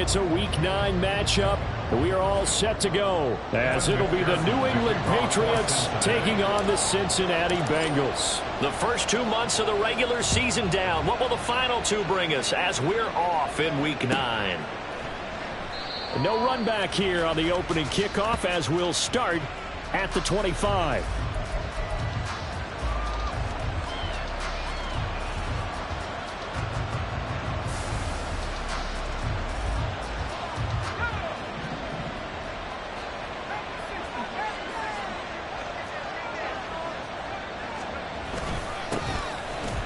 It's a Week 9 matchup. We are all set to go as it'll be the New England Patriots taking on the Cincinnati Bengals. The first 2 months of the regular season down. What will the final 2 bring us as we're off in Week 9? No run back here on the opening kickoff as we'll start at the 25.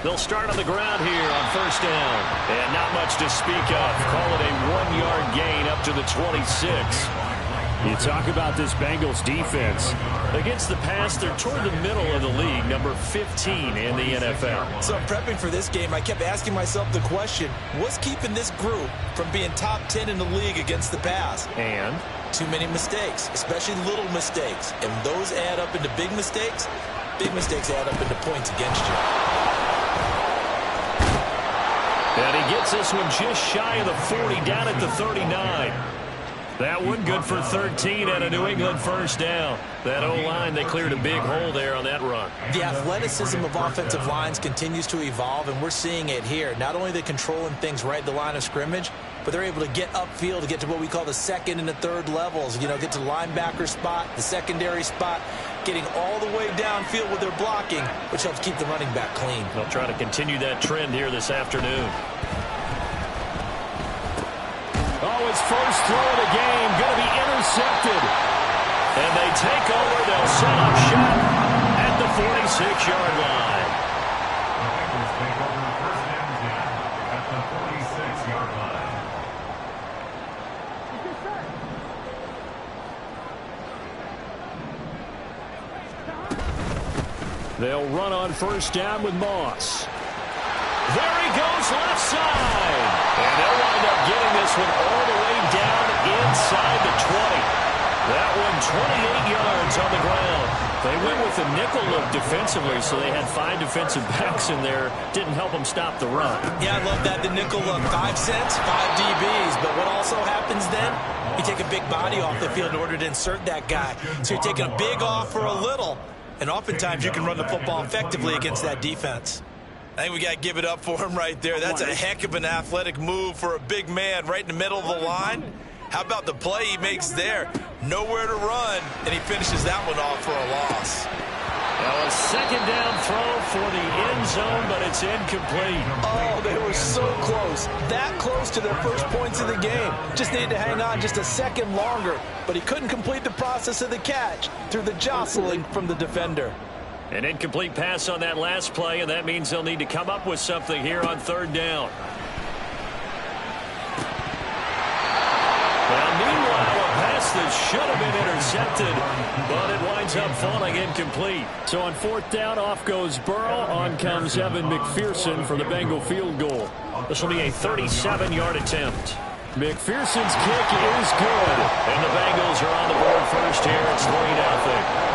They'll start on the ground here on first down. And not much to speak of. Call it a 1-yard gain up to the 26. You talk about this Bengals defense. Against the pass, they're toward the middle of the league, number 15 in the NFL. So I'm prepping for this game. I kept asking myself the question, what's keeping this group from being top 10 in the league against the pass? And? Too many mistakes, especially little mistakes. And those add up into big mistakes. Big mistakes add up into points against you. And he gets this one just shy of the 40, down at the 39. That one good for 13 and a New England first down. That O-line, they cleared a big hole there on that run. The athleticism of offensive lines continues to evolve, and we're seeing it here. Not only are they controlling things right at the line of scrimmage, but they're able to get upfield to get to what we call the second and the third levels. You know, get to the linebacker spot, the secondary spot, getting all the way downfield with their blocking, which helps keep the running back clean. They'll try to continue that trend here this afternoon. Oh, his first throw of the game going to be intercepted. And they take over. They'll set up shot at the 46-yard line. They'll run on first down with Moss. There he goes, left side. And they'll wind up getting this one all the way down inside the 20. That one 28 yards on the ground. They went with a nickel look defensively, so they had 5 defensive backs in there. Didn't help them stop the run. Yeah, I love that. The nickel look, 5 cents, 5 DBs. But what also happens then, you take a big body off the field in order to insert that guy. So you're taking a big off for a little. And oftentimes you can run the football effectively against that defense. I think we got to give it up for him right there. That's a heck of an athletic move for a big man right in the middle of the line. How about the play he makes there? Nowhere to run, and he finishes that one off for a loss. Now a second down throw for the end zone, but it's incomplete. Oh, they were so close. That close to their first points of the game. Just needed to hang on just a second longer, but he couldn't complete the process of the catch through the jostling from the defender. An incomplete pass on that last play, and that means they'll need to come up with something here on third down. Well, meanwhile, a pass that should have been intercepted, but it winds up falling incomplete. So on fourth down, off goes Burrow. On comes Evan McPherson for the Bengal field goal. This will be a 37-yard attempt. McPherson's kick is good. And the Bengals are on the board first here. It's 3-0.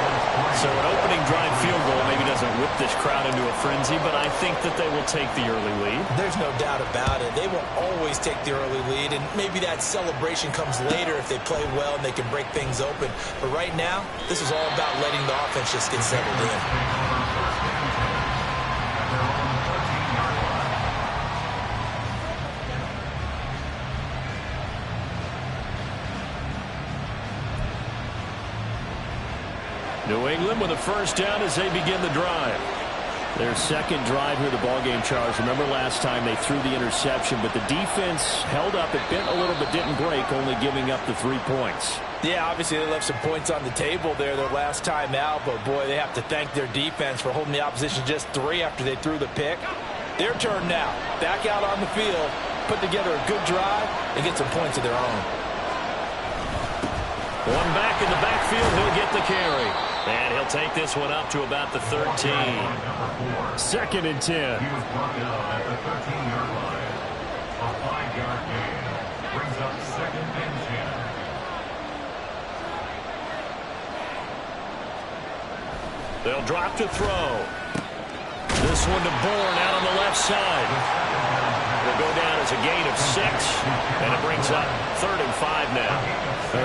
So an opening drive field goal maybe doesn't whip this crowd into a frenzy, but I think that they will take the early lead. There's no doubt about it. They will always take the early lead, and maybe that celebration comes later if they play well and they can break things open. But right now, this is all about letting the offense just get settled in. New England with a first down as they begin the drive. Their second drive here, the ballgame, Charles. Remember last time they threw the interception, but the defense held up. It bent a little but didn't break, only giving up the 3 points. Yeah, obviously they left some points on the table there their last time out, but boy, they have to thank their defense for holding the opposition just 3 after they threw the pick. Their turn now. Back out on the field, put together a good drive, and get some points of their own. One back in the backfield, he'll get the carry. And he'll take this one up to about the 13. Second and 10. He was brought down at the 13-yard line. A 5-yard gain brings up second and 10. They'll drop to throw. This one to Bourne out on the left side. It'll go down as a gain of 6, and it brings up 3rd and 5 now.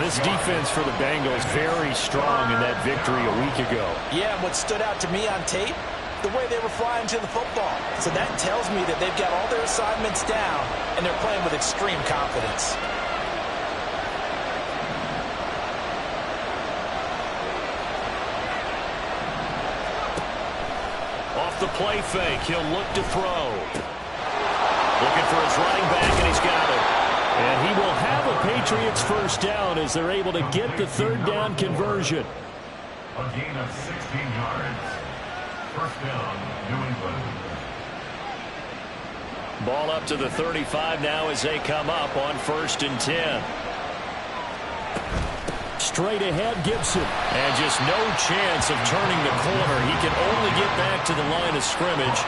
This defense for the Bengals very strong in that victory a week ago. Yeah, and what stood out to me on tape, the way they were flying to the football. So that tells me that they've got all their assignments down, and they're playing with extreme confidence. Off the play fake, he'll look to throw. Looking for his running back, and he's got it. And he will have a Patriots first down as they're able to get the 3rd down conversion. A gain of 16 yards. First down, New England. Ball up to the 35 now as they come up on 1st and 10. Straight ahead, Gibson. And just no chance of turning the corner. He can only get back to the line of scrimmage.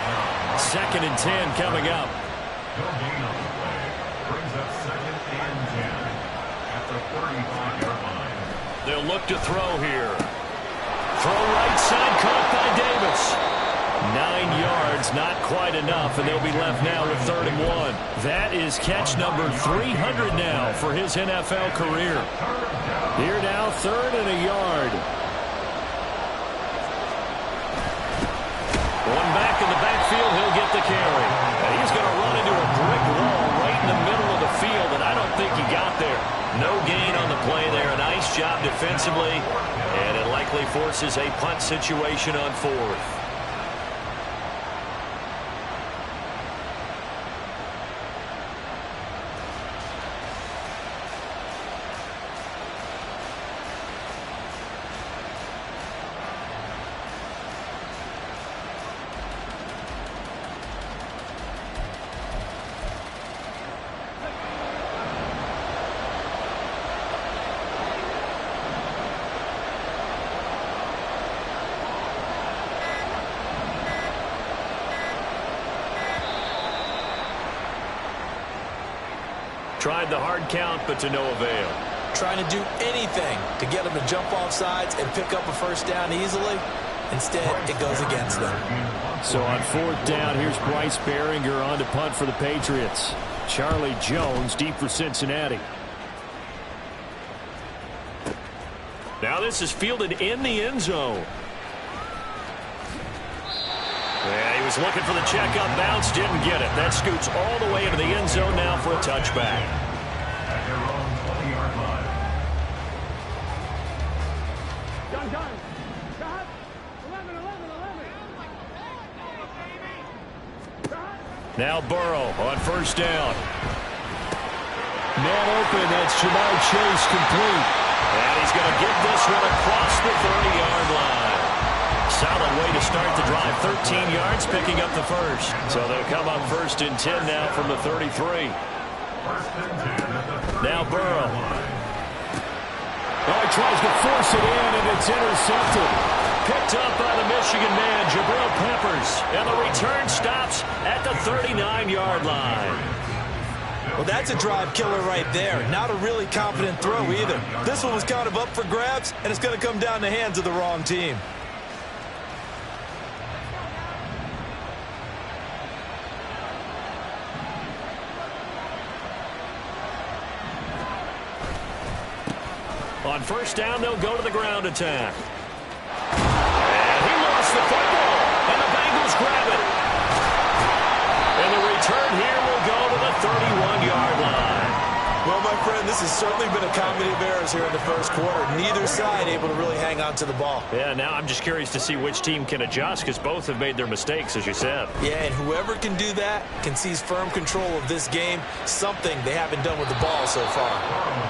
2nd and 10 coming up. No gain on the play. Brings up 2nd and 10 at the 35-yard line. They'll look to throw here. Throw right side, caught by Davis. 9 yards, not quite enough, and they'll be left now with 3rd and 1. That is catch number 300 now for his NFL career. Here now, 3rd and a yard. One back in the backfield, he'll get the carry. And he's going to run into a brick wall right in the middle of the field, and I don't think he got there. No gain on the play there. A nice job defensively, and it likely forces a punt situation on 4th. Tried the hard count, but to no avail. Trying to do anything to get them to jump off sides and pick up a first down easily. Instead, it goes against them. So on 4th down, here's Bryce Baringer on to punt for the Patriots. Charlie Jones deep for Cincinnati. Now this is fielded in the end zone. Yeah, he was looking for the checkup bounce, didn't get it. That scoots all the way into the end zone now for a touchback. At their own 20-yard line. Done. Stop. 11. Now Burrow on 1st down. Man open, that's Jamar Chase complete. And he's going to get this one across the 30-yard line. Solid way to start the drive. 13 yards, picking up the first. So they'll come up 1st and 10 now from the 33. Now Burrow. Oh, he tries to force it in, and it's intercepted. Picked up by the Michigan man, Jabril Peppers. And the return stops at the 39-yard line. Well, that's a drive killer right there. Not a really confident throw either. This one was kind of up for grabs, and it's going to come down the hands of the wrong team. On 1st down, they'll go to the ground attack. And he lost the football, and the Bengals grab it. And the return here will go to the 31-yard line. Well, my friend, this has certainly been a comedy of errors here in the first quarter. Neither side able to really hang on to the ball. Yeah, now I'm just curious to see which team can adjust, because both have made their mistakes, as you said. Yeah, and whoever can do that can seize firm control of this game, something they haven't done with the ball so far.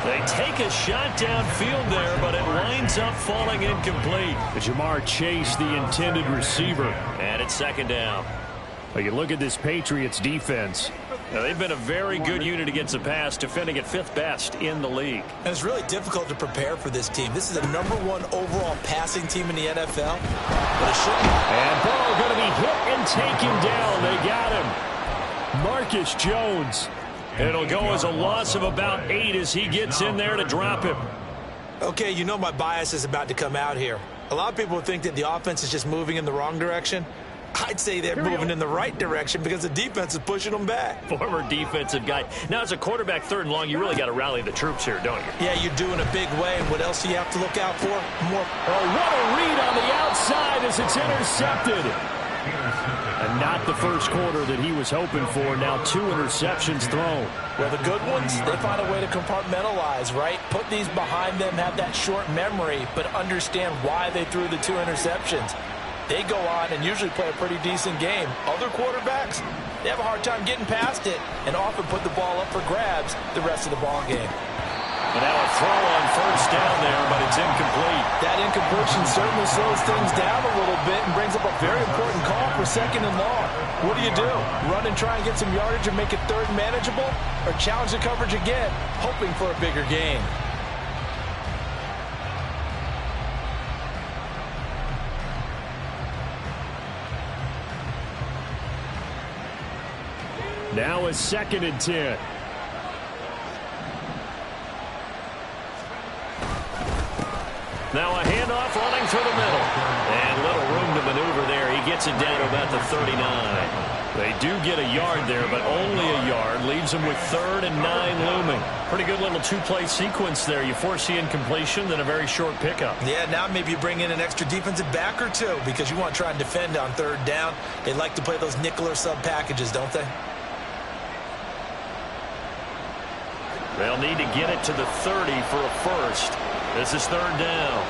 They take a shot downfield there, but it winds up falling incomplete. Jamar Chase, the intended receiver. And it's 2nd down. Well, you look at this Patriots defense. Now, they've been a very good unit against the pass, defending at 5th best in the league. And it's really difficult to prepare for this team. This is a #1 overall passing team in the NFL, but it shouldn't. And Burrow going to be hit and taken down. They got him. Marcus Jones. It'll go as a loss of about 8 as he gets in there to drop him. Okay, you know my bias is about to come out here. A lot of people think that the offense is just moving in the wrong direction. I'd say they're moving in the right direction because the defense is pushing them back. Former defensive guy. Now, as a quarterback, 3rd and long, you really got to rally the troops here, don't you? Yeah, you do in a big way. And what else do you have to look out for? More. Oh, what a read on the outside as it's intercepted. And not the first quarter that he was hoping for. Now 2 interceptions thrown. Well, the good ones, they find a way to compartmentalize, right? Put these behind them, have that short memory, but understand why they threw the 2 interceptions. They go on and usually play a pretty decent game. Other quarterbacks, they have a hard time getting past it and often put the ball up for grabs the rest of the ball game. But now a throw on first down there, but it's incomplete. That incompletion certainly slows things down a little bit and brings up a very important call for 2nd and long. What do? Run and try and get some yardage and make it 3rd and manageable? Or challenge the coverage again, hoping for a bigger gain? Now a 2nd and 10. Now a handoff running through the middle. And little room to maneuver there. He gets it down to about the 39. They do get a yard there, but only a yard. Leaves them with 3rd and 9 looming. Pretty good little 2-play sequence there. You force the incompletion, then a very short pickup. Yeah, now maybe you bring in an extra defensive back or 2 because you want to try and defend on 3rd down. They like to play those nickel or sub packages, don't they? They'll need to get it to the 30 for a first. This is 3rd down.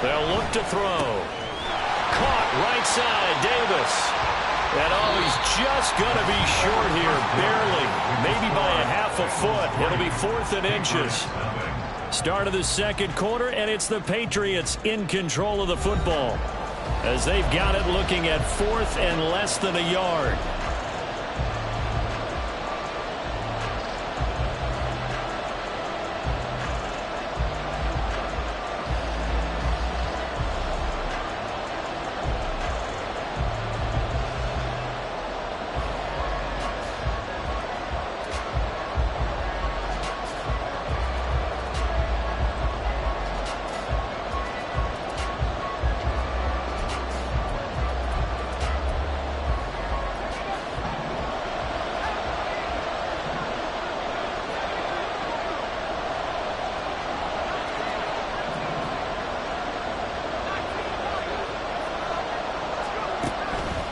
They'll look to throw. Caught right side, Davis. And oh, he's just going to be short here, barely. Maybe by a half a foot. It'll be 4th and inches. Start of the 2nd quarter, and it's the Patriots in control of the football, as they've got it looking at 4th and less than a yard.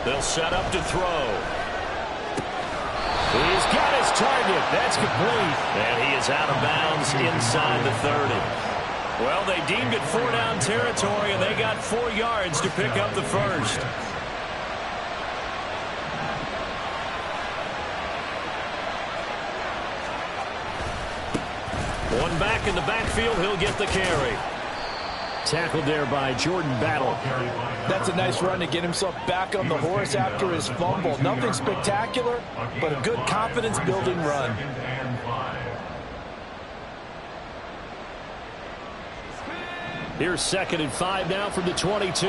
They'll set up to throw. He's got his target. That's complete. And he is out of bounds inside the 30. Well, they deemed it 4-down territory, and they got 4 yards to pick up the first. One back in the backfield. He'll get the carry. Tackled there by Jordan Battle. That's a nice run to get himself back on the horse after his fumble. Nothing spectacular, but a good confidence-building run. Here's 2nd and 5 now from the 22.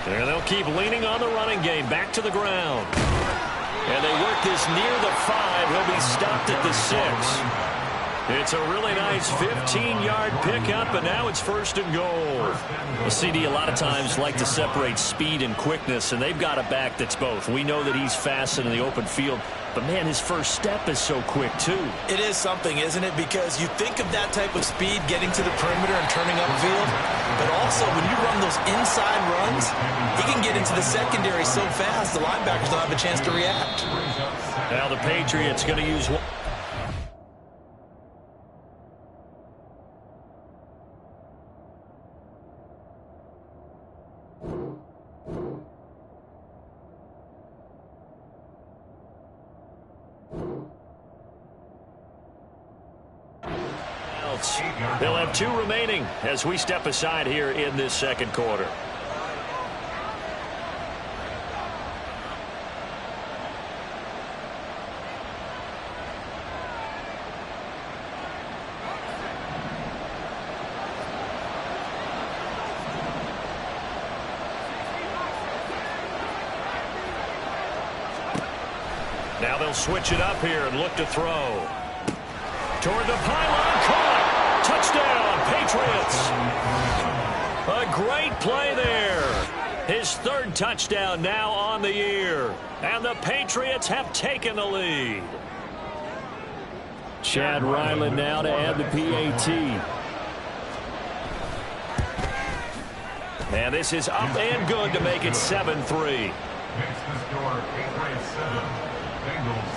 And they'll keep leaning on the running game. Back to the ground. And they work this near the 5. He'll be stopped at the 6. It's a really nice 15-yard pickup, and now it's 1st and goal. The CD a lot of times like to separate speed and quickness, and they've got a back that's both. We know that he's fast in the open field, but, man, his first step is so quick, too. It is something, isn't it? Because you think of that type of speed getting to the perimeter and turning upfield, but also when you run those inside runs, he can get into the secondary so fast the linebackers don't have a chance to react. Now the Patriots going to use one. They'll have 2 remaining as we step aside here in this 2nd quarter. Now they'll switch it up here and look to throw. Toward the pylon, caught. Touchdown, Patriots. A great play there. His third touchdown now on the year. And the Patriots have taken the lead. Chad Ryland now to add the PAT. And this is up and good to make it 7-3. Makes the score Patriots 7, Bengals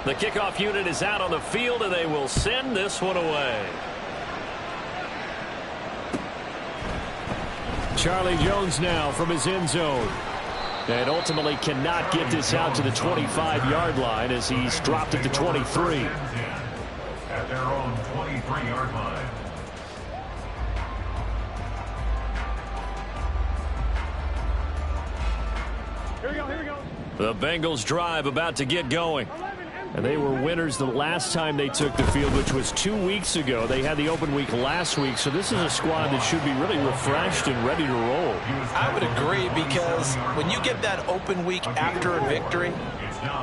3. The kickoff unit is out on the field, and they will send this one away. Charlie Jones now from his end zone. And ultimately cannot get this out to the 25-yard line as he's dropped it to 23. At their own 23-yard line. Here we go, here we go. The Bengals drive about to get going. And they were winners the last time they took the field, which was 2 weeks ago. They had the open week last week, so this is a squad that should be really refreshed and ready to roll. I would agree, because when you get that open week after a victory,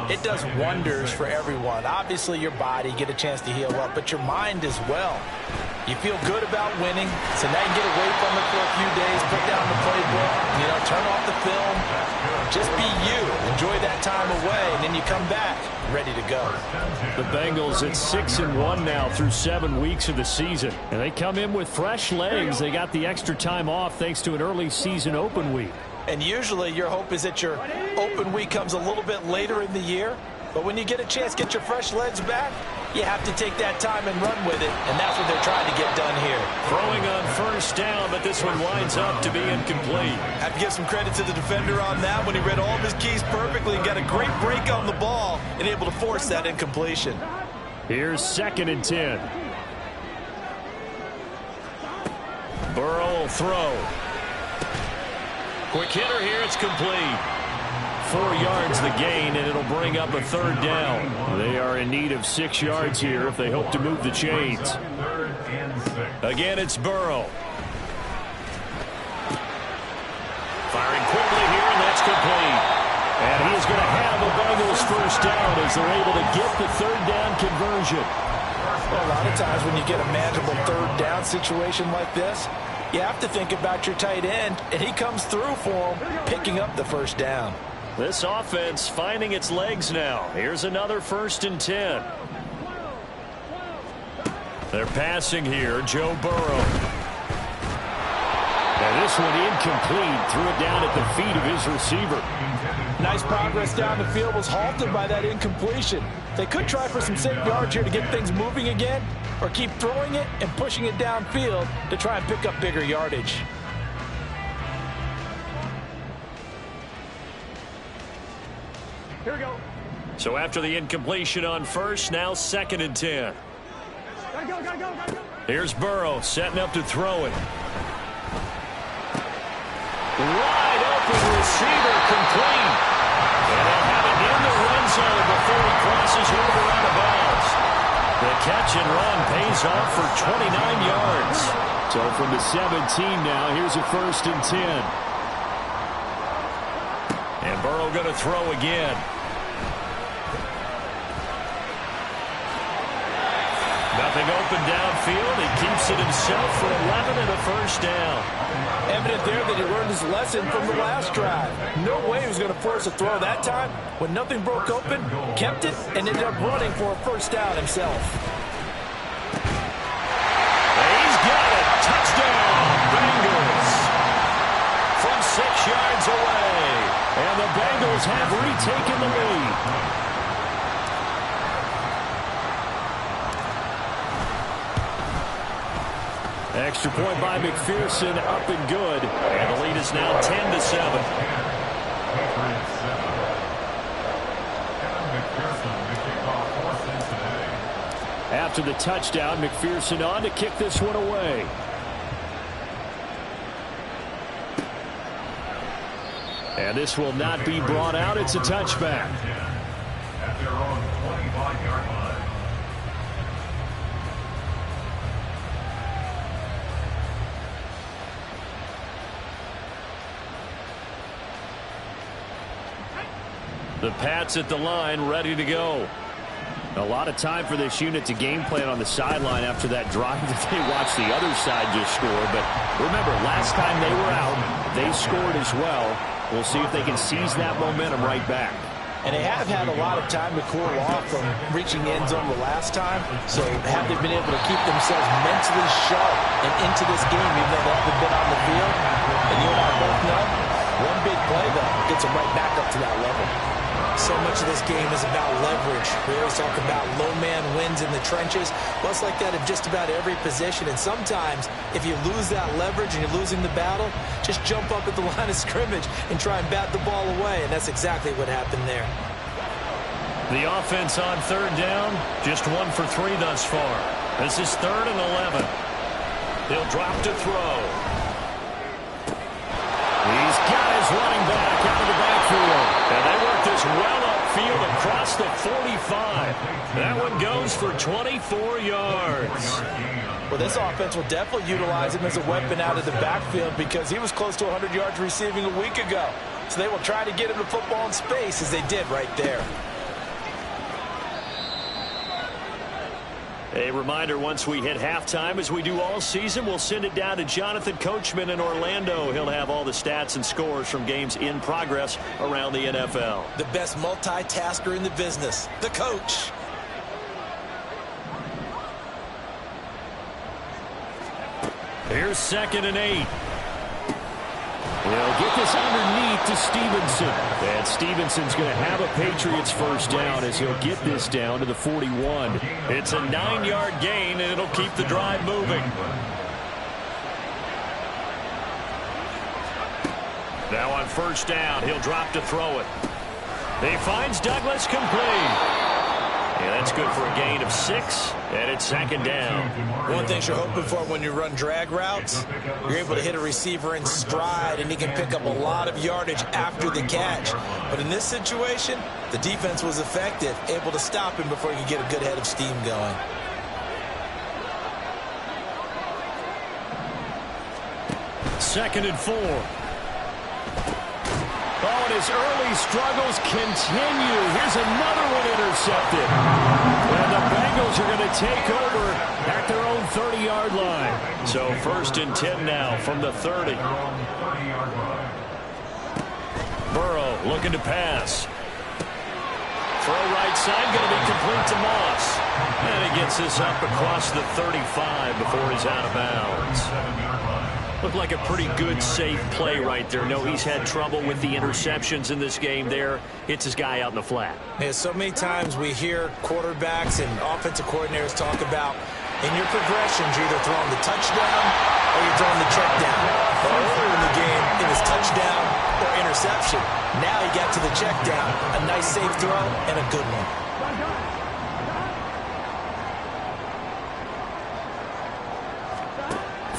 it does wonders for everyone. Obviously, your body, get a chance to heal up, but your mind as well. You feel good about winning, so now you get away from it for a few days, put down the playbook, turn off the film, just be you. Enjoy that time away, and then you come back ready to go. The Bengals at 6-1 now through 7 weeks of the season. And they come in with fresh legs. They got the extra time off thanks to an early season open week. And usually your hope is that your open week comes a little bit later in the year. But when you get a chance to get your fresh legs back, you have to take that time and run with it. And that's what they're trying to get done here. Throwing on first down, but this one winds up to be incomplete. I have to give some credit to the defender on that when he read all of his keys perfectly and got a great break on the ball and able to force that incompletion. Here's 2nd and 10. Burrow will throw. Quick hitter here, it's complete. 4 yards the gain, and it'll bring up a 3rd down. They are in need of 6 yards here if they hope to move the chains. 3rd and 6. Again, it's Burrow. Firing quickly here, and that's complete. And he's going to have a Bengals first down as they're able to get the 3rd down conversion. Well, a lot of times when you get a manageable 3rd down situation like this, you have to think about your tight end, and he comes through for him, picking up the first down. This offense finding its legs now. Here's another 1st and 10. They're passing here, Joe Burrow. And this one incomplete. Threw it down at the feet of his receiver. Nice progress down the field, was halted by that incompletion. They could try for some safe yards here to get things moving again, or keep throwing it and pushing it downfield to try and pick up bigger yardage. Here we go. So after the incompletion on first, now 2nd and 10. Gotta go, gotta go, gotta go. Here's Burrow setting up to throw it. Wide open receiver, complete. And they'll have it in the run zone before he crosses over out of bounds. The catch and run pays off for 29 yards. So from the 17 now, here's a 1st and 10. And Burrow going to throw again. Nothing open downfield. He keeps it himself for 11 and a first down. Evident there that he learned his lesson from the last drive. No way he was going to force a throw that time. When nothing broke open, kept it, and ended up running for a first down himself. He's got it. Touchdown, Bengals. From 6 yards away. And the Bengals have retaken the lead. Extra point by McPherson, up and good. And the lead is now 10-7. Patriots 7. Kevin McPherson to kick off for Cincinnati. After the touchdown, McPherson on to kick this one away. And this will not be brought out. It's a touchback. At their own 25-yard line. The Pats at the line, ready to go. A lot of time for this unit to game plan on the sideline after that drive that they watched the other side just score. But remember, last time they were out, they scored as well. We'll see if they can seize that momentum right back. And they have had a lot of time to cool off from reaching the end zone the last time. So have they been able to keep themselves mentally sharp and into this game, even though they haven't been on the field? And you and I both know, one big play, though, gets them right back up to that level. So much of this game is about leverage. We always talk about low man wins in the trenches. Well, it's like that in just about every position. And sometimes, if you lose that leverage and you're losing the battle, just jump up at the line of scrimmage and try and bat the ball away. And that's exactly what happened there. The offense on third down, just 1 for 3 thus far. This is 3rd and 11. He'll drop to throw. He's got his running back out of the backfield. And they work this well upfield across the 45. That one goes for 24 yards. Well, this offense will definitely utilize him as a weapon out of the backfield because he was close to 100 yards receiving a week ago. So they will try to get him the football in space as they did right there. A reminder, once we hit halftime, as we do all season, we'll send it down to Jonathan Coachman in Orlando. He'll have all the stats and scores from games in progress around the NFL. The best multitasker in the business, the coach. Here's 2nd and 8. They'll get this underneath to Stevenson. And Stevenson's going to have a Patriots first down as he'll get this down to the 41. It's a 9-yard gain, and it'll keep the drive moving. Now on first down, he'll drop to throw it. He finds Douglas complete. And that's good for a gain of 6, and it's 2nd down. One thing you're hoping for when you run drag routes, you're able to hit a receiver in stride, and he can pick up a lot of yardage after the catch. But in this situation, the defense was effective, able to stop him before he could get a good head of steam going. Second and 4. Oh, and his early struggles continue. Here's another one intercepted. And the Bengals are going to take over at their own 30-yard line. So 1st and 10 now from the 30. Burrow looking to pass. Throw right side, going to be complete to Moss. And he gets this up across the 35 before he's out of bounds. Looked like a pretty good, safe play right there. No, he's had trouble with the interceptions in this game there. Hits his guy out in the flat. Yeah, so many times we hear quarterbacks and offensive coordinators talk about in your progressions, you're either throwing the touchdown or you're throwing the check down. But earlier in the game, it was touchdown or interception. Now he got to the check down. A nice, safe throw and a good one.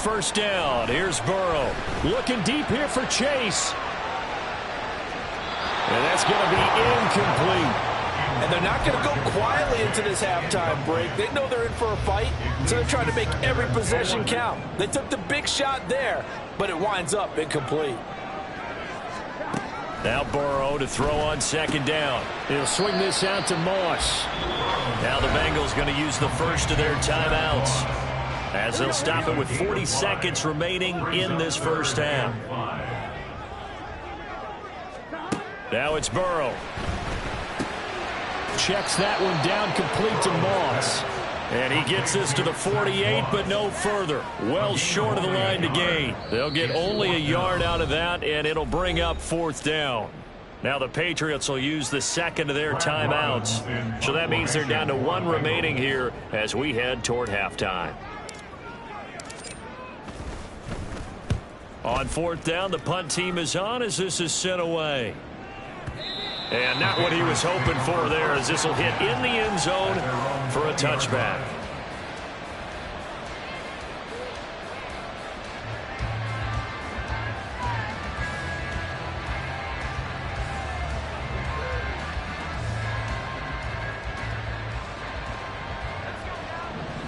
First down. Here's Burrow. Looking deep here for Chase. And that's going to be incomplete. And they're not going to go quietly into this halftime break. They know they're in for a fight, so they're trying to make every possession count. They took the big shot there, but it winds up incomplete. Now Burrow to throw on 2nd down. He'll swing this out to Moss. Now the Bengals going to use the first of their timeouts, as they'll stop it with 40 seconds remaining in this first half. Now it's Burrow. Checks that one down complete to Moss. And he gets this to the 48, but no further. Well short of the line to gain. They'll get only a yard out of that, and it'll bring up 4th down. Now the Patriots will use the second of their timeouts. So that means they're down to 1 remaining here as we head toward halftime. On 4th down, the punt team is on as this is sent away. And not what he was hoping for there, as this will hit in the end zone for a touchback.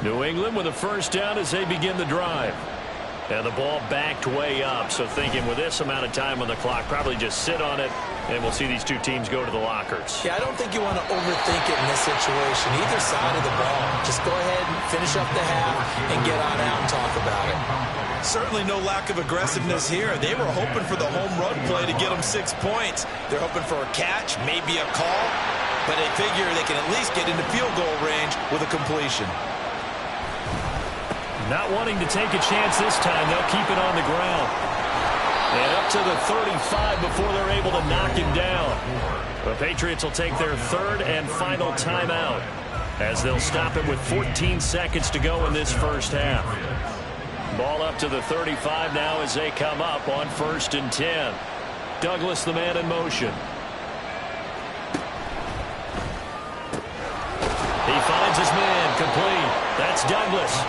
New England with a first down as they begin the drive. And the ball backed way up, so thinking with this amount of time on the clock, probably just sit on it And we'll see these two teams go to the lockers. Yeah, I don't think you want to overthink it in this situation. Either side of the ball. Just go ahead and finish up the half and get on out and talk about it. Certainly no lack of aggressiveness here. They were hoping for the home run play to get them 6 points. They're hoping for a catch, maybe a call, but they figure they can at least get into field goal range with a completion. Not wanting to take a chance this time, they'll keep it on the ground. And up to the 35 before they're able to knock him down. The Patriots will take their third and final timeout as they'll stop him with 14 seconds to go in this first half. Ball up to the 35 now as they come up on 1st and 10. Douglas, the man in motion. He finds his man, complete. That's Douglas.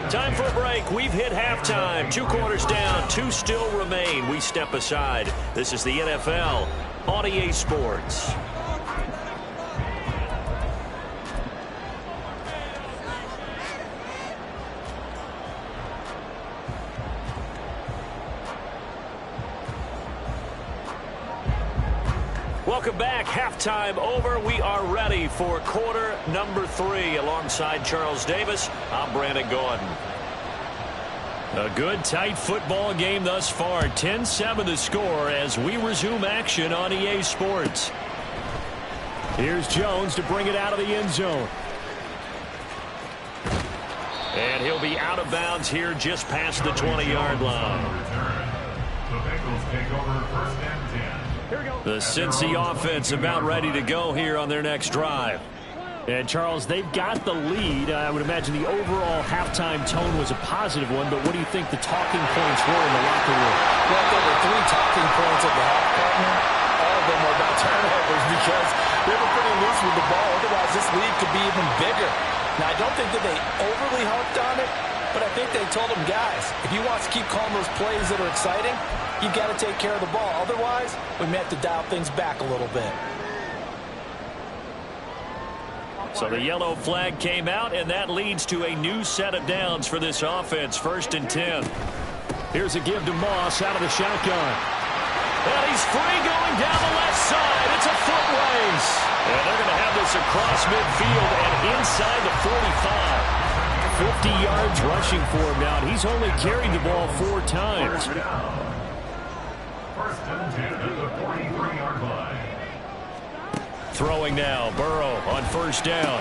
Time for a break. We've hit halftime. 2 quarters down. 2 still remain. We step aside. This is the NFL on EA Sports. Welcome back. Halftime over. We are ready for quarter number 3. Alongside Charles Davis, I'm Brandon Gaudin. A good, tight football game thus far. 10-7 the score as we resume action on EA Sports. Here's Jones to bring it out of the end zone. And he'll be out of bounds here just past the 20-yard line. The Bengals take over 1st and 10. The Cincy offense about ready to go here on their next drive. And, Charles, they've got the lead. I would imagine the overall halftime tone was a positive one, but what do you think the talking points were in the locker room? Well, there were 3 talking points at the half, partner. All of them were about turnovers because they were pretty loose with the ball. Otherwise, this lead could be even bigger. Now, I don't think that they overly harped on it, but I think they told them, guys, if you want to keep calling those plays that are exciting, you've got to take care of the ball. Otherwise, we may have to dial things back a little bit. So the yellow flag came out, and that leads to a new set of downs for this offense. 1st and 10. Here's a give to Moss out of the shotgun. And he's free going down the left side. It's a foot race. And they're going to have this across midfield and inside the 45. 50 yards rushing for him now. He's only carried the ball 4 times. 1st and 10 at the 43-yard line. Throwing now, Burrow on 1st down.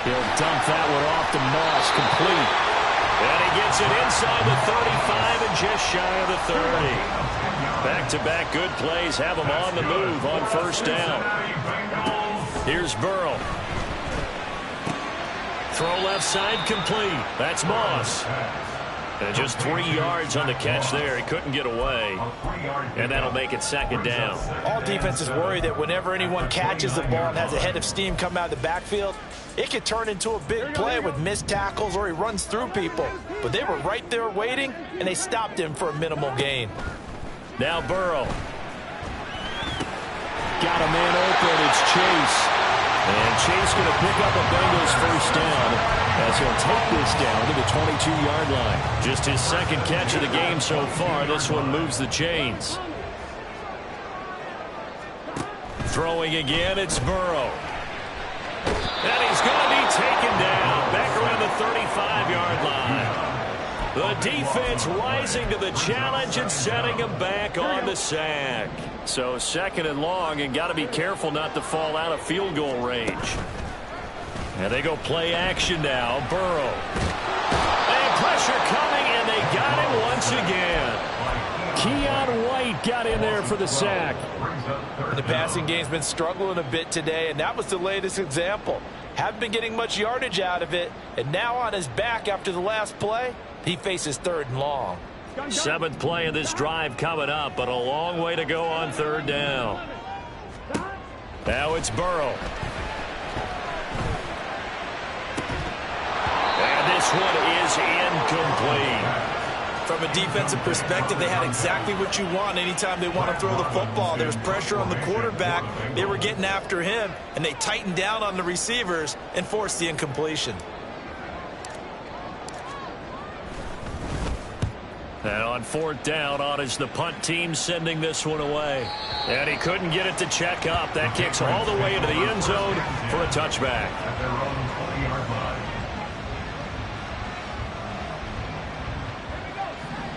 He'll dump that one off to Moss, complete. And he gets it inside the 35 and just shy of the 30. Back-to-back good plays have him on the move on 1st down. Here's Burrow. Throw left side, complete. That's Moss. And just 3 yards on the catch there. He couldn't get away. And that'll make it 2nd down. All defenses worry that whenever anyone catches the ball and has a head of steam come out of the backfield, it could turn into a big play with missed tackles or he runs through people. But they were right there waiting, and they stopped him for a minimal gain. Now Burrow. Got a man open. It's Chase. And Chase going to pick up a Bengals 1st down as he'll take this down to the 22-yard line. Just his 2nd catch of the game so far. This one moves the chains. Throwing again, it's Burrow. And he's going to be taken down back around the 35-yard line. The defense rising to the challenge and setting him back on the sack. So 2nd and long, and got to be careful not to fall out of field goal range. And they go play action now. Burrow. And pressure coming, and they got him once again. Keion White got in there for the sack. The passing game's been struggling a bit today, and that was the latest example. Haven't been getting much yardage out of it, and now on his back after the last play, he faces 3rd and long. 7th play of this drive coming up, but a long way to go on 3rd down. Now it's Burrow. And this one is incomplete. From a defensive perspective, they had exactly what you want anytime they want to throw the football. There's pressure on the quarterback. They were getting after him, and they tightened down on the receivers and forced the incompletion. And on fourth down, on is the punt team sending this one away. And he couldn't get it to check up. That kicks all the way into the end zone for a touchback. At their own 20-yard line.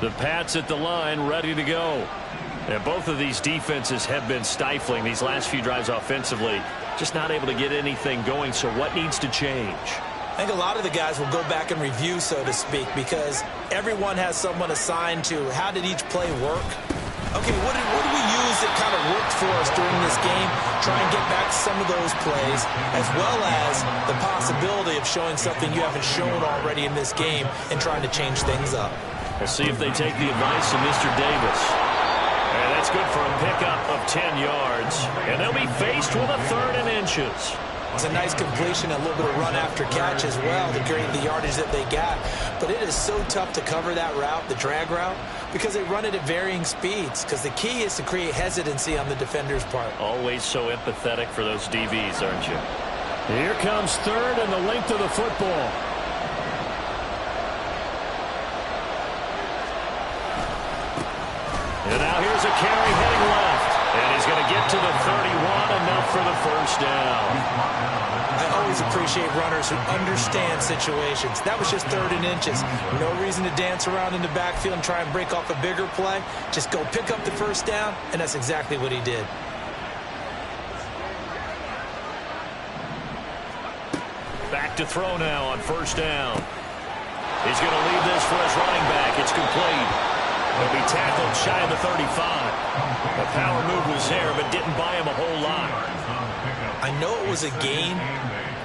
The Pats at the line, ready to go. And both of these defenses have been stifling these last few drives offensively. Just not able to get anything going, so what needs to change? I think a lot of the guys will go back and review, so to speak, because everyone has someone assigned to how did each play work. Okay, what did we use that kind of worked for us during this game? Try and get back to some of those plays, as well as the possibility of showing something you haven't shown already in this game and trying to change things up. We'll see if they take the advice of Mr. Davis. And that's good for a pickup of 10 yards. And they'll be faced with a 3rd and inches. It's a nice completion, a little bit of run after catch as well to create the yardage that they got. But it is so tough to cover that route, the drag route, because they run it at varying speeds. Because the key is to create hesitancy on the defender's part. Always so empathetic for those DBs, aren't you? Here comes 3rd and the length of the football. And now here's a carry heading left. And he's going to get to the 31, enough for the first down. I always appreciate runners who understand situations. That was just 3rd and inches. No reason to dance around in the backfield and try and break off a bigger play. Just go pick up the first down, and that's exactly what he did. Back to throw now on first down. He's going to leave this for his running back. It's complete. He'll be tackled shy of the 35. The power move was there, but didn't buy him a whole lot. I know it was a gain,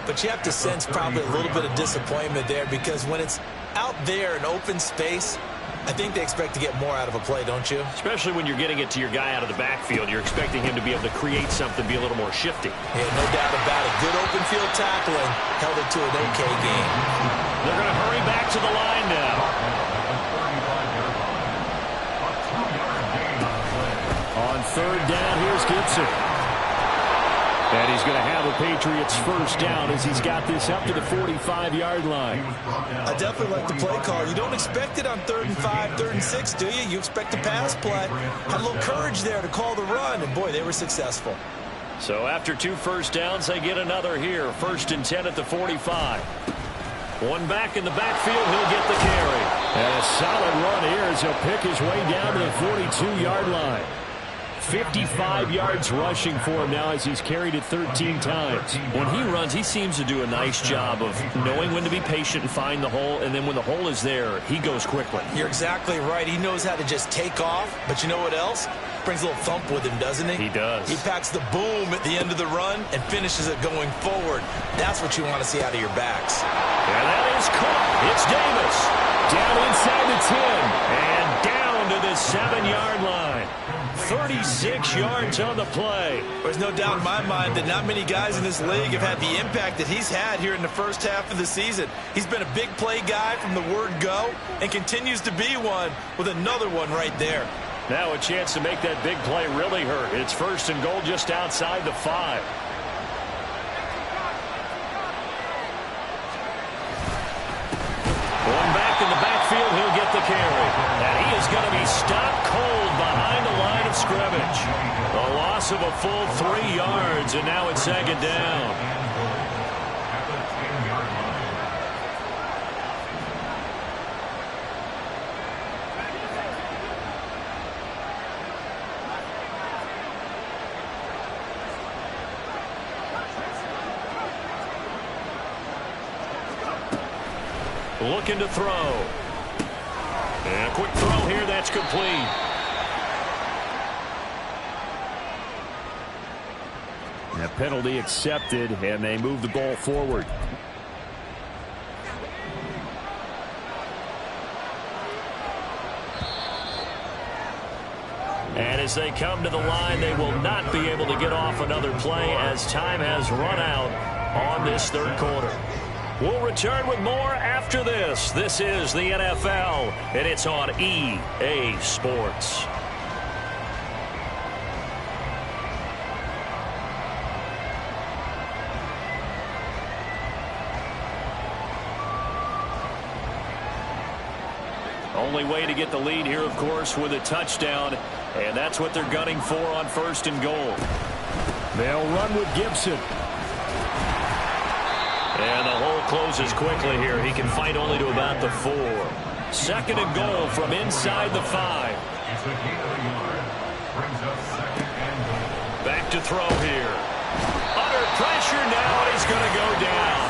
but you have to sense probably a little bit of disappointment there, because when it's out there in open space, I think they expect to get more out of a play, don't you? Especially when you're getting it to your guy out of the backfield. You're expecting him to be able to create something, be a little more shifty. Yeah, no doubt about it. Good open field tackling held it to an okay game. They're going to hurry back to the line now. On 3rd down, here's Gibson. And he's going to have a Patriots first down as he's got this up to the 45-yard line. I definitely like the play call. You don't expect it on 3rd and 5, 3rd and 6, do you? You expect a pass play. Had a little courage there to call the run, and boy, they were successful. So after 2 first downs, they get another here. 1st and 10 at the 45. One back in the backfield, he'll get the carry. And a solid run here as he'll pick his way down to the 42-yard line. 55 yards rushing for him now as he's carried it 13 times. When he runs, he seems to do a nice job of knowing when to be patient and find the hole, and then when the hole is there, he goes quickly. You're exactly right. He knows how to just take off, but you know what else? Brings a little thump with him, doesn't he? He does. He packs the boom at the end of the run and finishes it going forward. That's what you want to see out of your backs. And that is caught. It's Davis. Down inside the 10. And down to the 7-yard line. 36 yards on the play. There's no doubt in my mind that not many guys in this league have had the impact that he's had here in the first half of the season. He's been a big play guy from the word go and continues to be one with another one right there. Now a chance to make that big play really hurt. It's 1st and goal just outside the 5. Going back in the backfield, he'll get the carry. And he is going to be stopped cold behind the line of scrimmage. A loss of a full 3 yards, and now it's 2nd down. Looking to throw. And a quick throw here, that's complete. A penalty accepted, and they move the ball forward. And as they come to the line, they will not be able to get off another play as time has run out on this 3rd quarter. We'll return with more after this. This is the NFL, and it's on EA Sports. Only way to get the lead here, of course, with a touchdown. And that's what they're gunning for on 1st and goal. They'll run with Gibson. And the hole closes quickly here. He can fight only to about the 4. 2nd and goal from inside the 5. It's a gain of a yard. Brings up 2nd and goal. Back to throw here. Under pressure now, and he's going to go down.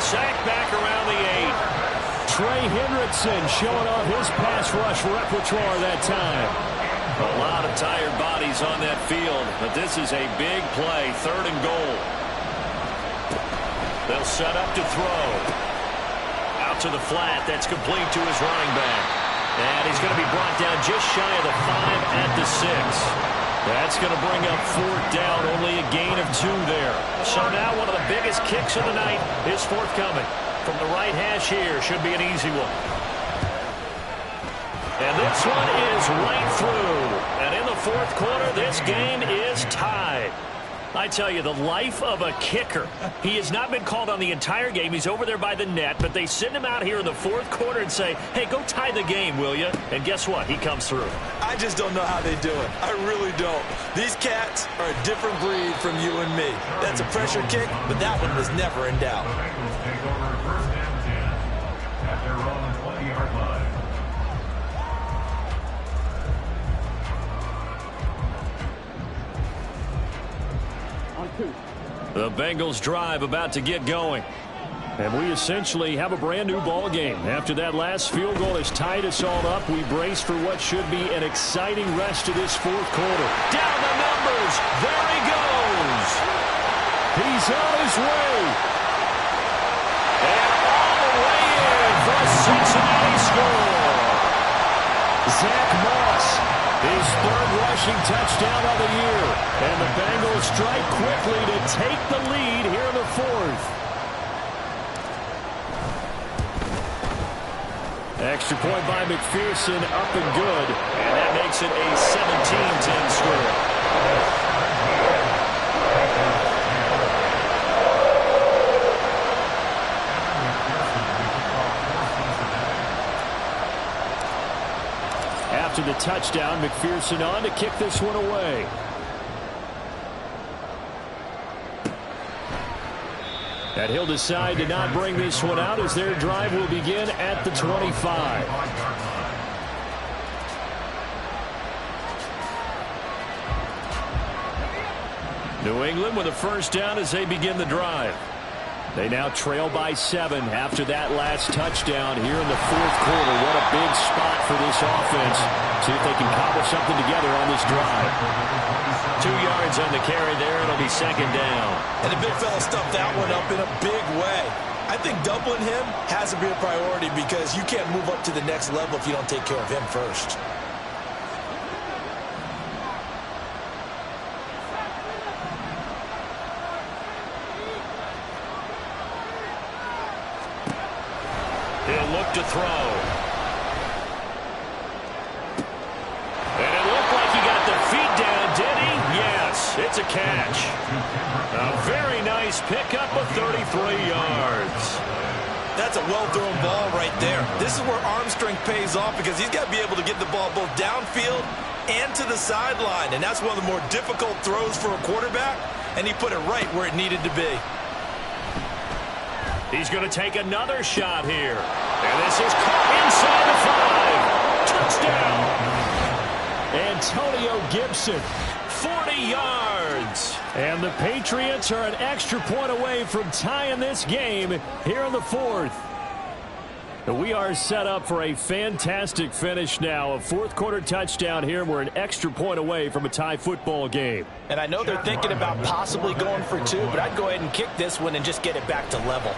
Sacked back around the 8. Trey Hendrickson showing off his pass rush repertoire that time. A lot of tired bodies on that field, but this is a big play. 3rd and goal. They'll set up to throw. Out to the flat. That's complete to his running back. And he's going to be brought down just shy of the 5 at the 6. That's going to bring up 4th down. Only a gain of 2 there. So now one of the biggest kicks of the night is forthcoming. From the right hash here. Should be an easy one. And this one is right through. And in the 4th quarter, this game is tied. I tell you, the life of a kicker. He has not been called on the entire game. He's over there by the net, but they send him out here in the 4th quarter and say, hey, go tie the game, will you? And guess what? He comes through. I just don't know how they do it. I really don't. These cats are a different breed from you and me. That's a pressure kick, but that one was never in doubt. The Bengals take over 1st and 10 at their own 20-yard line. The Bengals drive about to get going. And we essentially have a brand new ball game. After that last field goal has tied us all up, we brace for what should be an exciting rest of this 4th quarter. Down the numbers. There he goes. He's on his way. And all the way in for a Cincinnati score. Zach Moss, his 3rd rushing touchdown of the year. And the Bengals strike quickly to take the lead here in the 4th. Extra point by McPherson, up and good. And that makes it a 17-10 score. After the touchdown, McPherson on to kick this one away. And he'll decide to not bring this one out as their drive will begin at the 25. New England with a 1st down as they begin the drive. They now trail by 7 after that last touchdown here in the 4th quarter. What a big spot for this offense. See if they can cobble something together on this drive. 2 yards on the carry there. It'll be 2nd down. And the big fella stuffed that one up in a big way. I think doubling him has to be a priority because you can't move up to the next level if you don't take care of him first. He'll look to throw. And it looked like he got the feet down, did he? Yes, it's a catch. A very nice pickup of 33 yards. That's a well-thrown ball right there. This is where arm strength pays off because he's got to be able to get the ball both downfield and to the sideline. And that's one of the more difficult throws for a quarterback, and he put it right where it needed to be. He's going to take another shot here. And this is caught inside the 5. Touchdown. Antonio Gibson, 40 yards. And the Patriots are an extra point away from tying this game here in the 4th. We are set up for a fantastic finish now. A 4th quarter touchdown here. We're an extra point away from a tie football game. And I know they're thinking about possibly going for 2, but I'd go ahead and kick this one and just get it back to level.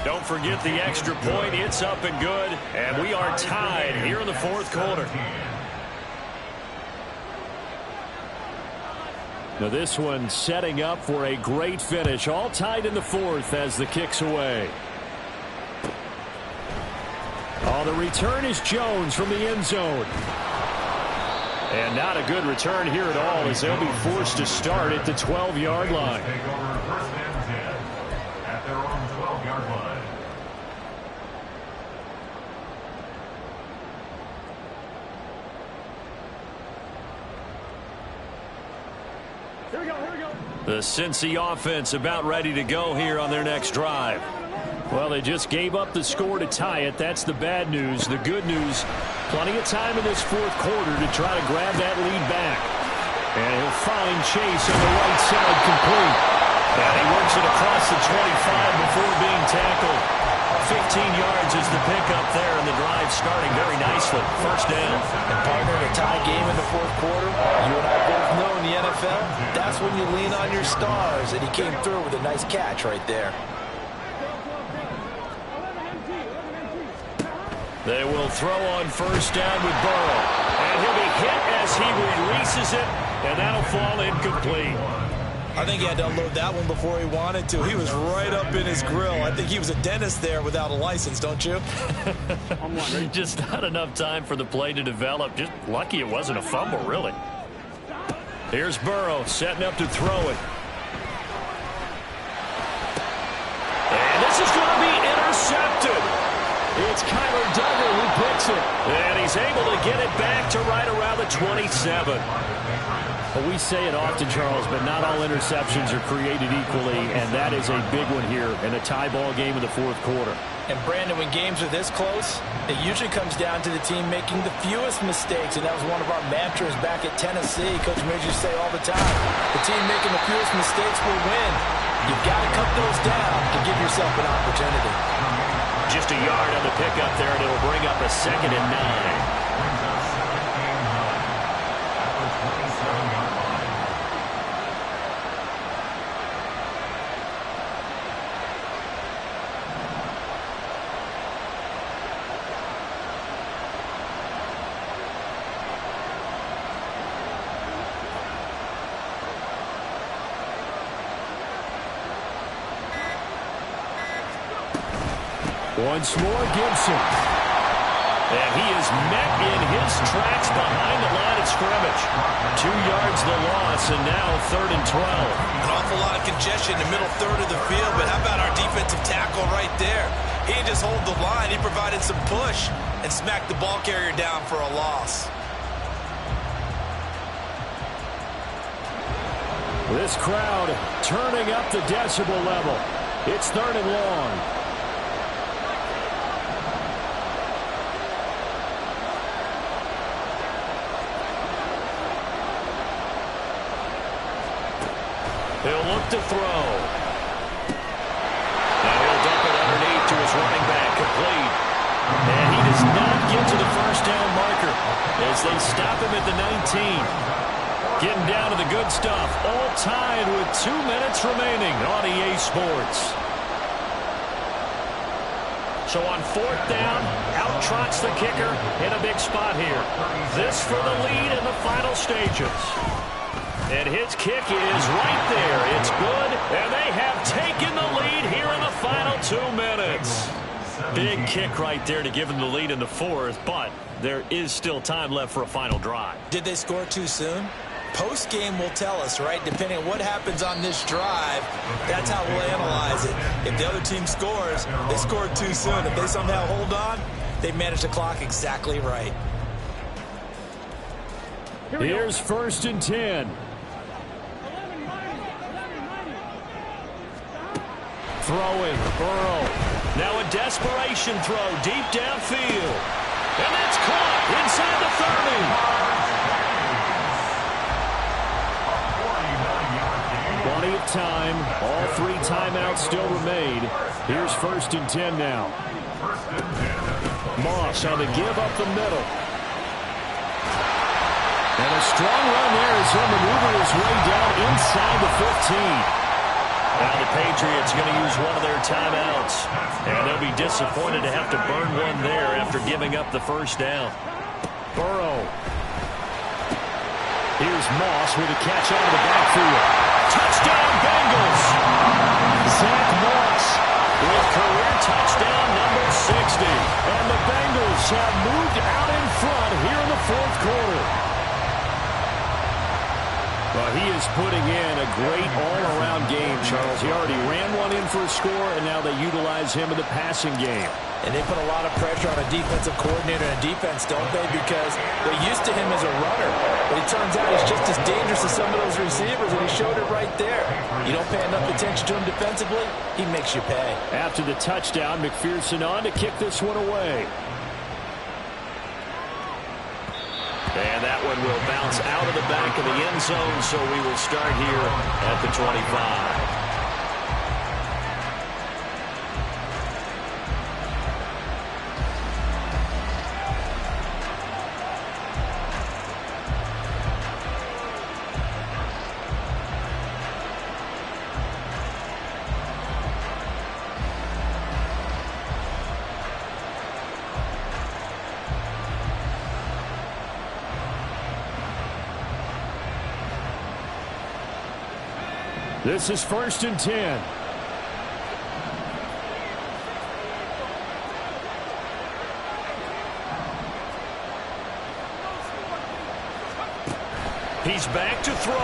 Don't forget the extra point. It's up and good. And we are tied here in the 4th quarter. Now this one setting up for a great finish. All tied in the 4th as the kick's away. Oh, the return is Jones from the end zone. And not a good return here at all as they'll be forced to start at the 12-yard line. Take over 1st and 10 at their own 12-yard line. Here we go, here we go. The Cincy offense about ready to go here on their next drive. Well, they just gave up the score to tie it. That's the bad news. The good news, plenty of time in this fourth quarter to try to grab that lead back. And he'll find Chase on the right side complete. And he works it across the 25 before being tackled. 15 yards is the pickup there, and the drive starting very nicely. First down. And partner, in a tie game in the fourth quarter, you and I both know in the NFL, that's when you lean on your stars, and he came through with a nice catch right there. They will throw on first down with Burrow. And he'll be hit as he releases it, and that'll fall incomplete. I think he had to unload that one before he wanted to. He was right up in his grill. I think he was a dentist there without a license, don't you? Just not enough time for the play to develop. Just lucky it wasn't a fumble, really. Here's Burrow setting up to throw it. And this is going to be intercepted. It's Kyler Duggar who picks it. And he's able to get it back to right around the 27. Well, we say it often, Charles, but not all interceptions are created equally, and that is a big one here in a tie ball game in the fourth quarter. And, Brandon, when games are this close, it usually comes down to the team making the fewest mistakes, and that was one of our mantras back at Tennessee. Coach Major used to say all the time, the team making the fewest mistakes will win. You've got to cut those down to give yourself an opportunity. Just a yard on the pickup there, and it'll bring up a 2nd and 9. Once more, Gibson. And he is met in his tracks behind the line of scrimmage. 2 yards the loss, and now 3rd and 12. An awful lot of congestion in the middle third of the field, but how about our defensive tackle right there? He didn't just hold the line. He provided some push and smacked the ball carrier down for a loss. This crowd turning up the decibel level. It's 3rd and long. He'll look to throw. And he'll dump it underneath to his running back, complete. And he does not get to the first down marker as they stop him at the 19. Getting down to the good stuff. All tied with 2 minutes remaining on EA Sports. So on 4th down, out trots the kicker in a big spot here. This for the lead in the final stages. And his kick is right there. It's good, and they have taken the lead here in the final 2 minutes. Big kick right there to give them the lead in the fourth, but there is still time left for a final drive. Did they score too soon? Post-game will tell us, right? Depending on what happens on this drive, that's how we'll analyze it. If the other team scores, they scored too soon. If they somehow hold on, they managed the clock exactly right. Here's 1st and 10. Throwing, Burrow. Now a desperation throw deep downfield. And that's caught inside the 30. Plenty of time. All 3 timeouts still remain. Here's 1st and 10 now. Moss on the give up the middle. And a strong run there as he'll maneuver his way down inside the 15. Now the Patriots going to use one of their timeouts. And they'll be disappointed to have to burn one there after giving up the first down. Burrow. Here's Moss with a catch out of the backfield. Touchdown Bengals! Zach Moss with career touchdown number 60. And the Bengals have moved out in front here in the fourth quarter. Well, he is putting in a great all-around game, Charles. He already ran one in for a score, and now they utilize him in the passing game. And they put a lot of pressure on a defensive coordinator and defense, don't they? Because they're used to him as a runner. But it turns out he's just as dangerous as some of those receivers, and he showed it right there. You don't pay enough attention to him defensively, he makes you pay. After the touchdown, McPherson on to kick this one away. And that one will bounce out of the back of the end zone, so we will start here at the 25. This is 1st and 10. He's back to throw.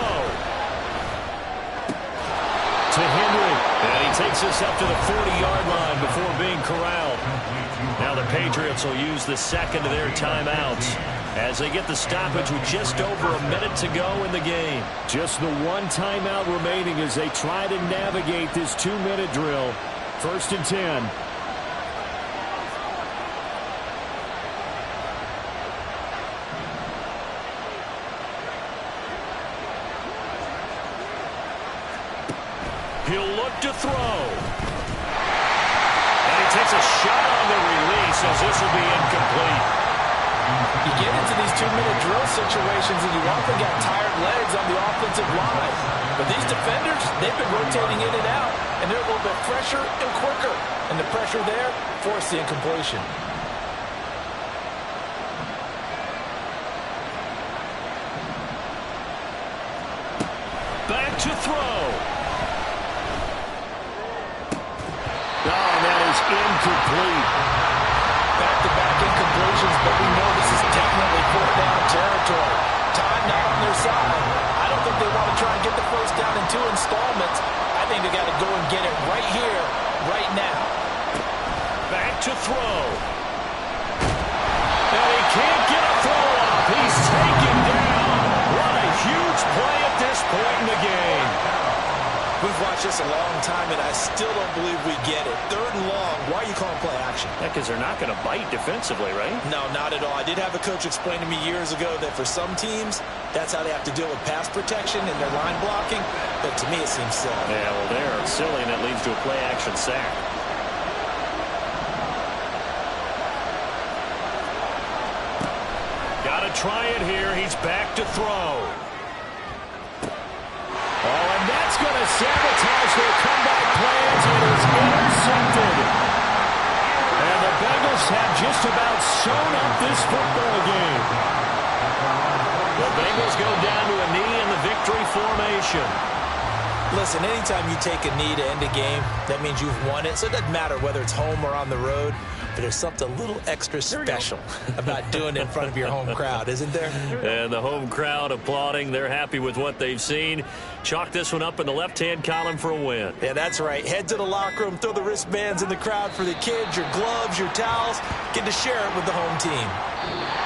To Henry. And he takes us up to the 40-yard line before being corralled. Now the Patriots will use the second of their timeouts as they get the stoppage with just over a minute to go in the game. Just the one timeout remaining as they try to navigate this 2-minute drill. 1st and 10. He'll look to throw. And he takes a shot on the release as this will be incomplete. You get into these 2-minute drill situations and you often got tired legs on the offensive line. But these defenders, they've been rotating in and out, and they're a little bit fresher and quicker. And the pressure there forced the incompletion. Back to throw. Oh, that is incomplete. Back-to-back incompletions, but we know this is definitely fourth down territory. Time now on their side. I don't think they want to try and get the first down in 2 installments. I think they got to go and get it right here, right now. Back to throw. And he can't get a throw off. He's taken down. What a huge play at this point in the game. We've watched this a long time, and I still don't believe we get it. 3rd and long. Why are you calling play action? Yeah, because they're not going to bite defensively, right? No, not at all. I did have a coach explain to me years ago that for some teams, that's how they have to deal with pass protection and their line blocking. But to me, it seems silly. Yeah, well, they're silly, and it leads to a play action sack. Got to try it here. He's back to throw. Oh, and that's going to sabotage their comeback plans. It is intercepted. And the Bengals have just about sewn up this football game. The Bengals go down to a knee in the victory formation. Listen, anytime you take a knee to end a game, that means you've won it. So it doesn't matter whether it's home or on the road. But there's something a little extra special about doing it in front of your home crowd, isn't there? And the home crowd applauding. They're happy with what they've seen. Chalk this one up in the left-hand column for a win. Yeah, that's right. Head to the locker room, throw the wristbands in the crowd for the kids, your gloves, your towels. Get to share it with the home team.